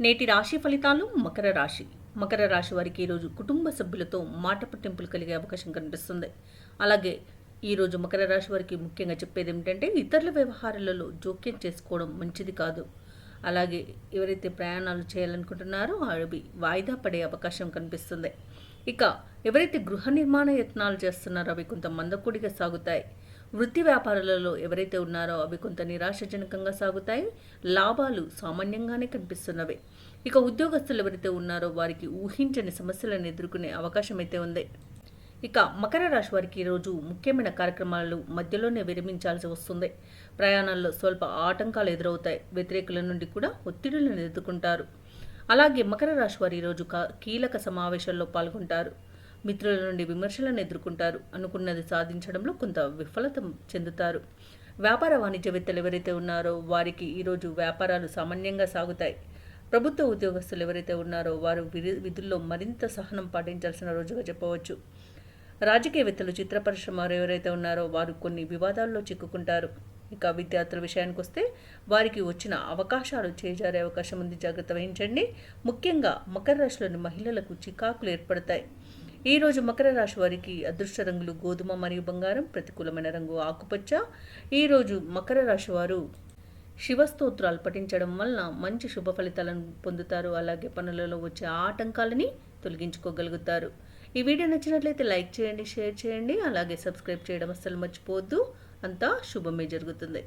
నేటి రాశి ఫలితాలు. మకర రాశి వారికి ఈరోజు కుటుంబ సభ్యులతో మాట పట్టింపులు కలిగే అవకాశం కనిపిస్తుంది. అలాగే ఈరోజు మకర రాశి వారికి ముఖ్యంగా చెప్పేది ఏమిటంటే ఇతరుల వ్యవహారాలలో జోక్యం చేసుకోవడం మంచిది కాదు. అలాగే ఎవరైతే ప్రయాణాలు చేయాలనుకుంటున్నారో అవి వాయిదా పడే అవకాశం కనిపిస్తుంది. ఇక ఎవరైతే గృహ నిర్మాణ యత్నాలు చేస్తున్నారో అవి కొంత మందకొడిగా సాగుతాయి. వృత్తి వ్యాపారాలలో ఎవరైతే ఉన్నారో అవి కొంత నిరాశజనకంగా సాగుతాయి. లాభాలు సామాన్యంగానే కనిపిస్తున్నవి. ఇక ఉద్యోగస్తులు ఎవరైతే ఉన్నారో వారికి ఊహించని సమస్యలను ఎదుర్కొనే అవకాశం అయితే ఉంది. ఇక మకర రాశి వారికి ఈరోజు ముఖ్యమైన కార్యక్రమాలు మధ్యలోనే విరమించాల్సి వస్తుంది. ప్రయాణాల్లో స్వల్ప ఆటంకాలు ఎదురవుతాయి. వ్యతిరేకుల నుండి కూడా ఒత్తిడులను ఎదుర్కొంటారు. అలాగే మకర రాశి వారు ఈరోజు కీలక సమావేశాల్లో పాల్గొంటారు. మిత్రుల నుండి విమర్శలను ఎదుర్కొంటారు. అనుకున్నది సాధించడంలో కొంత విఫలత చెందుతారు. వ్యాపార వాణిజ్యవేత్తలు ఎవరైతే ఉన్నారో వారికి ఈరోజు వ్యాపారాలు సామాన్యంగా సాగుతాయి. ప్రభుత్వ ఉద్యోగస్తులు ఎవరైతే ఉన్నారో వారు విధుల్లో మరింత సహనం పాటించాల్సిన రోజుగా చెప్పవచ్చు. రాజకీయవేత్తలు, చిత్ర పరిశ్రమ ఎవరైతే ఉన్నారో వారు కొన్ని వివాదాల్లో చిక్కుకుంటారు. ఇక విద్యార్థుల విషయానికి వస్తే వారికి వచ్చిన అవకాశాలు చేజారే అవకాశం ఉంది. జాగ్రత్త వహించండి. ముఖ్యంగా మకర రాశిలోని మహిళలకు చికాకులు ఏర్పడతాయి. ఈరోజు మకర రాశి వారికి అదృష్ట రంగులు గోధుమ మరియు బంగారం, ప్రతికూలమైన రంగు ఆకుపచ్చ. ఈరోజు మకర రాశి వారు శివస్తోత్రాలు పఠించడం వలన మంచి శుభ ఫలితాలను పొందుతారు. అలాగే పనులలో వచ్చే ఆటంకాలని తొలగించుకోగలుగుతారు. ఈ వీడియో నచ్చినట్లయితే లైక్ చేయండి, షేర్ చేయండి, అలాగే సబ్స్క్రైబ్ చేయడం అస్సలు మర్చిపోవద్దు. అంతా శుభమే జరుగుతుంది.